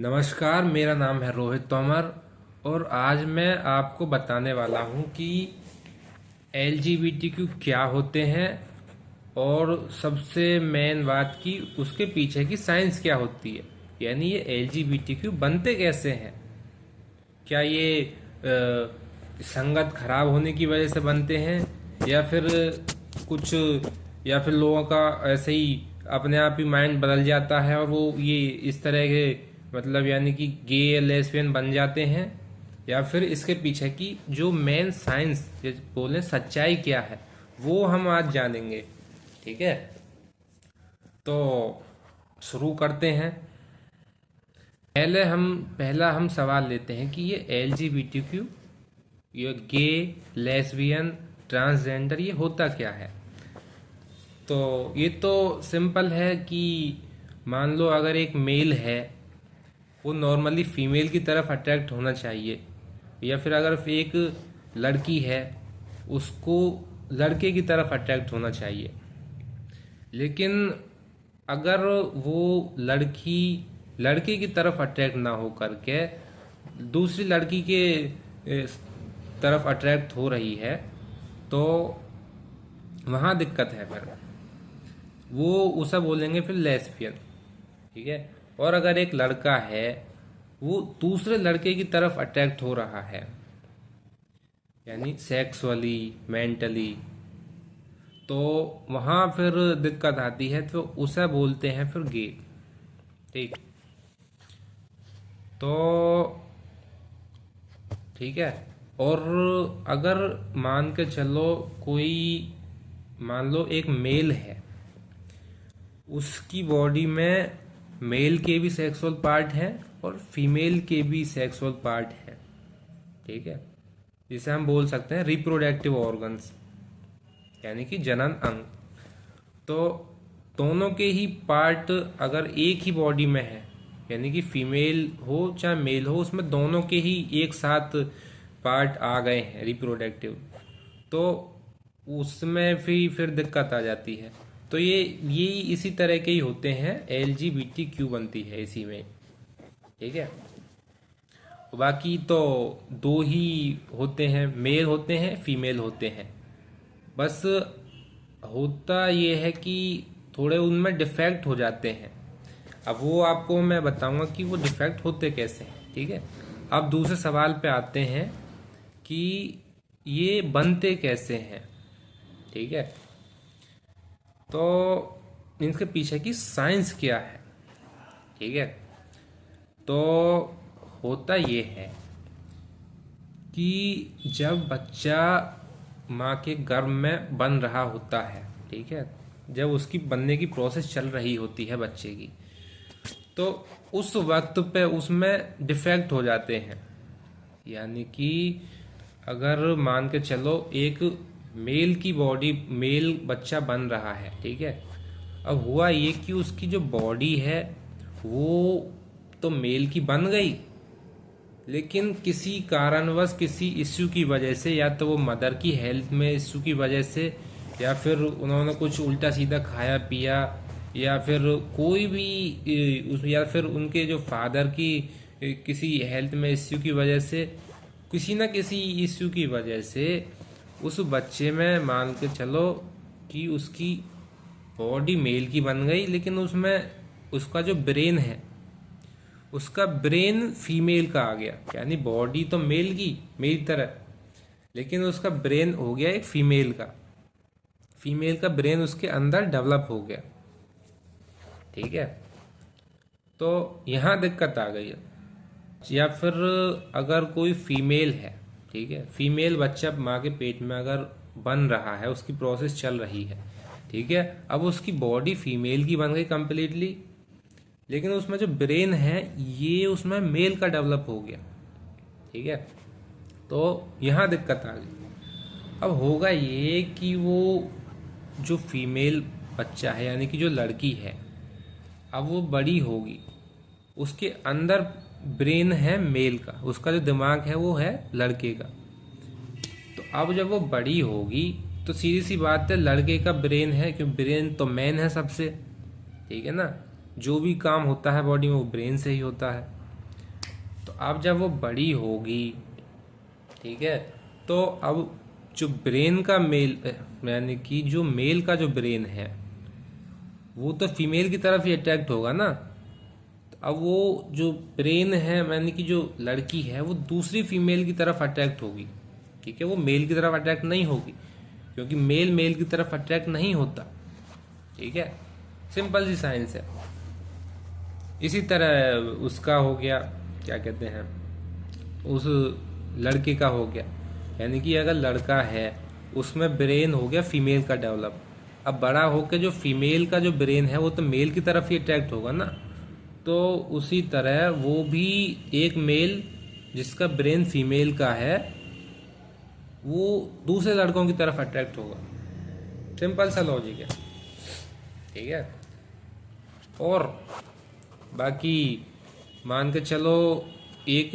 नमस्कार, मेरा नाम है रोहित तोमर और आज मैं आपको बताने वाला हूं कि एलजीबीटीक्यू क्या होते हैं और सबसे मेन बात की उसके पीछे की साइंस क्या होती है। यानी ये एलजीबीटीक्यू बनते कैसे हैं। क्या ये संगत खराब होने की वजह से बनते हैं या फिर कुछ या फिर लोगों का ऐसे ही अपने आप ही माइंड बदल जाता है और वो ये इस तरह के मतलब यानी कि गे लेस्बियन बन जाते हैं, या फिर इसके पीछे की जो मेन साइंस बोले सच्चाई क्या है वो हम आज जानेंगे। ठीक है, तो शुरू करते हैं। पहला हम सवाल लेते हैं कि ये एलजीबीटीक्यू, ये गे लेस्बियन ट्रांसजेंडर, ये होता क्या है। तो ये तो सिंपल है कि मान लो अगर एक मेल है वो नॉर्मली फीमेल की तरफ अट्रैक्ट होना चाहिए, या फिर अगर एक लड़की है उसको लड़के की तरफ अट्रैक्ट होना चाहिए। लेकिन अगर वो लड़की लड़के की तरफ अट्रैक्ट ना हो करके दूसरी लड़की के तरफ अट्रैक्ट हो रही है तो वहाँ दिक्कत है। फिर वो उसे बोलेंगे फिर लेस्बियन। ठीक है, और अगर एक लड़का है वो दूसरे लड़के की तरफ अट्रैक्ट हो रहा है यानी सेक्सुअली मेंटली, तो वहाँ फिर दिक्कत आती है, तो उसे बोलते हैं फिर गे। ठीक, तो ठीक है। और अगर मान के चलो कोई, मान लो एक मेल है, उसकी बॉडी में मेल के भी सेक्सुअल पार्ट है और फीमेल के भी सेक्सुअल पार्ट है। ठीक है, जिसे हम बोल सकते हैं रिप्रोडक्टिव ऑर्गन्स यानी कि जनन अंग। तो दोनों के ही पार्ट अगर एक ही बॉडी में है यानी कि फीमेल हो चाहे मेल हो, उसमें दोनों के ही एक साथ पार्ट आ गए हैं रिप्रोडक्टिव, तो उसमें फिर दिक्कत आ जाती है। तो ये इसी तरह के ही होते हैं, एलजीबीटीक्यू बनती है इसी में। ठीक है, बाकी तो दो ही होते हैं, मेल होते हैं फीमेल होते हैं। बस होता ये है कि थोड़े उनमें डिफेक्ट हो जाते हैं। अब वो आपको मैं बताऊंगा कि वो डिफेक्ट होते कैसे हैं। ठीक है, अब दूसरे सवाल पे आते हैं कि ये बनते कैसे हैं। ठीक है, तो इनके पीछे की साइंस क्या है। ठीक है, तो होता ये है कि जब बच्चा माँ के गर्भ में बन रहा होता है, ठीक है, जब उसकी बनने की प्रोसेस चल रही होती है बच्चे की, तो उस वक्त पे उसमें डिफेक्ट हो जाते हैं। यानी कि अगर मान के चलो एक मेल की बॉडी, मेल बच्चा बन रहा है, ठीक है, अब हुआ ये कि उसकी जो बॉडी है वो तो मेल की बन गई, लेकिन किसी कारणवश किसी इश्यू की वजह से, या तो वो मदर की हेल्थ में इश्यू की वजह से, या फिर उन्होंने कुछ उल्टा सीधा खाया पिया, या फिर कोई भी या फिर उनके जो फादर की किसी हेल्थ में इश्यू की वजह से, किसी न किसी इश्यू की वजह से उस बच्चे में मान के चलो कि उसकी बॉडी मेल की बन गई, लेकिन उसमें उसका जो ब्रेन है उसका ब्रेन फीमेल का आ गया। यानी बॉडी तो मेल की, मेरी तरह, लेकिन उसका ब्रेन हो गया एक फीमेल का, फीमेल का ब्रेन उसके अंदर डेवलप हो गया। ठीक है, तो यहाँ दिक्कत आ गई है। या फिर अगर कोई फीमेल है, ठीक है, फीमेल बच्चा माँ के पेट में अगर बन रहा है, उसकी प्रोसेस चल रही है, ठीक है, अब उसकी बॉडी फीमेल की बन गई कंप्लीटली, लेकिन उसमें जो ब्रेन है ये उसमें मेल का डेवलप हो गया। ठीक है, तो यहाँ दिक्कत आ गई। अब होगा ये कि वो जो फीमेल बच्चा है यानी कि जो लड़की है, अब वो बड़ी होगी, उसके अंदर ब्रेन है मेल का, उसका जो दिमाग है वो है लड़के का। तो अब जब वो बड़ी होगी तो सीधी सी बात है, लड़के का ब्रेन है, क्योंकि ब्रेन तो मेन है सबसे। ठीक है ना, जो भी काम होता है बॉडी में वो ब्रेन से ही होता है। अब जब वो बड़ी होगी, ठीक है, तो अब जो ब्रेन का मेल, यानी कि जो मेल का जो ब्रेन है वो तो फीमेल की तरफ ही अट्रैक्ट होगा ना। तो अब वो जो ब्रेन है, यानी कि जो लड़की है, वो दूसरी फीमेल की तरफ अट्रैक्ट होगी, ठीक है, वो मेल की तरफ अट्रैक्ट नहीं होगी, क्योंकि मेल मेल की तरफ अट्रैक्ट नहीं होता, ठीक है। सिंपल सी साइंस है। इसी तरह उसका हो गया, क्या कहते हैं, उस लड़के का हो गया, यानी कि अगर लड़का है उसमें ब्रेन हो गया फीमेल का डेवलप। अब बड़ा होकर जो फीमेल का जो ब्रेन है वो तो मेल की तरफ ही अट्रैक्ट होगा ना। तो उसी तरह वो भी एक मेल जिसका ब्रेन फीमेल का है वो दूसरे लड़कों की तरफ अट्रैक्ट होगा। सिंपल सा लॉजिक है, ठीक है। और बाकी मान के चलो एक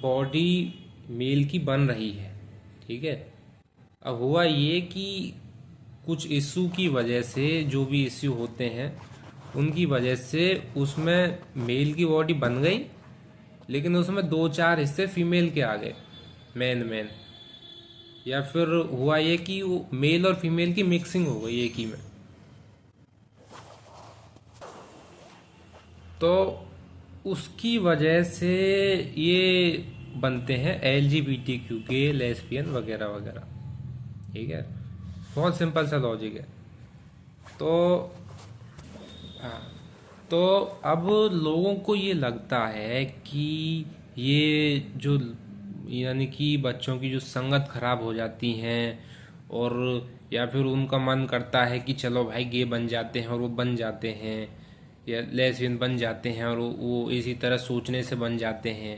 बॉडी मेल की बन रही है, ठीक है। अब हुआ ये कि कुछ इश्यू की वजह से, जो भी इश्यू होते हैं उनकी वजह से उसमें मेल की बॉडी बन गई, लेकिन उसमें 2-4 हिस्से फीमेल के आ गए, मेन मेन। या फिर हुआ ये कि वो मेल और फीमेल की मिक्सिंग हो गई एक ही में। तो उसकी वजह से ये बनते हैं LGBTQ के, लेस्बियन वगैरह वगैरह, ठीक है। बहुत सिंपल सा लॉजिक है। तो हाँ, तो अब लोगों को ये लगता है कि ये जो, यानी कि बच्चों की जो संगत खराब हो जाती हैं, और या फिर उनका मन करता है कि चलो भाई गे बन जाते हैं और वो बन जाते हैं, या लेस्बियन बन जाते हैं और वो इसी तरह सोचने से बन जाते हैं,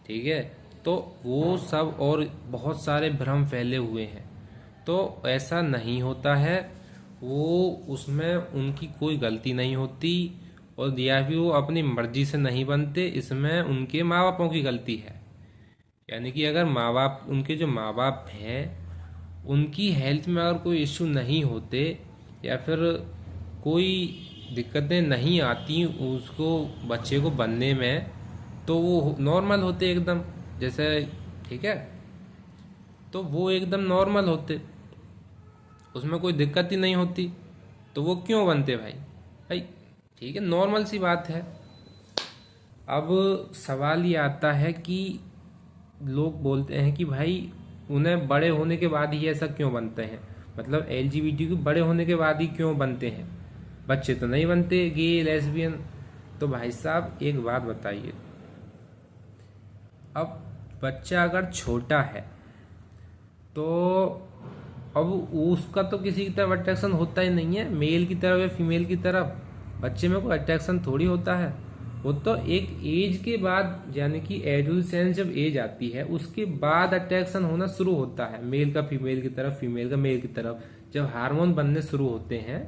ठीक है। तो वो सब और बहुत सारे भ्रम फैले हुए हैं। तो ऐसा नहीं होता है, वो उसमें उनकी कोई गलती नहीं होती, और या फिर वो अपनी मर्जी से नहीं बनते, इसमें उनके माँ बापों की गलती है। यानी कि अगर माँ बाप, उनके जो माँ बाप हैं उनकी हेल्थ में अगर कोई इश्यू नहीं होते, या फिर कोई दिक्कतें नहीं आती उसको, बच्चे को बनने में, तो वो नॉर्मल होते एकदम, जैसे, ठीक है। तो वो एकदम नॉर्मल होते, उसमें कोई दिक्कत ही नहीं होती, तो वो क्यों बनते भाई? भाई ठीक है, नॉर्मल सी बात है। अब सवाल ये आता है कि लोग बोलते हैं कि भाई उन्हें बड़े होने के बाद ही ऐसा क्यों बनते हैं, मतलब LGBTQ बड़े होने के बाद ही क्यों बनते हैं, बच्चे तो नहीं बनते गे लेस्बियन। तो भाई साहब एक बात बताइए, अब बच्चा अगर छोटा है तो अब उसका तो किसी की तरफ अट्रैक्शन होता ही नहीं है, मेल की तरफ या फीमेल की तरफ बच्चे में कोई अट्रैक्शन थोड़ी होता है। वो तो एक एज के बाद, यानी कि एडोलसेंस जब एज आती है उसके बाद अट्रैक्शन होना शुरू होता है, मेल का फीमेल की तरफ, फीमेल का मेल की तरफ। जब हार्मोन बनने शुरू होते हैं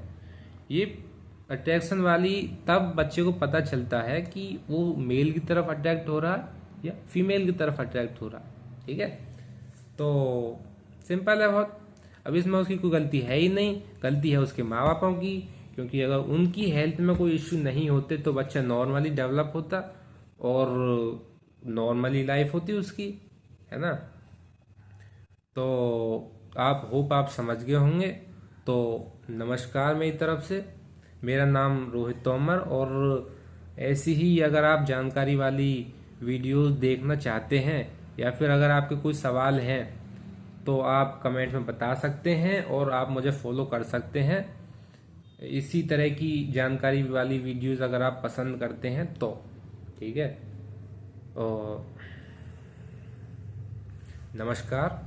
ये अट्रैक्शन वाली, तब बच्चे को पता चलता है कि वो मेल की तरफ अट्रैक्ट हो रहा है या फीमेल की तरफ अट्रैक्ट हो रहा है, ठीक है। तो सिंपल है बहुत। अब इसमें उसकी कोई गलती है ही नहीं, गलती है उसके माँ बापों की, क्योंकि अगर उनकी हेल्थ में कोई इश्यू नहीं होते तो बच्चा नॉर्मली डेवलप होता और नॉर्मली लाइफ होती उसकी, है ना। तो आप होप आप समझ गए होंगे। तो नमस्कार मेरी तरफ से, मेरा नाम रोहित तोमर, और ऐसी ही अगर आप जानकारी वाली वीडियोस देखना चाहते हैं या फिर अगर आपके कोई सवाल हैं तो आप कमेंट में बता सकते हैं, और आप मुझे फॉलो कर सकते हैं। इसी तरह की जानकारी वाली वीडियोस अगर आप पसंद करते हैं तो, ठीक है। और नमस्कार।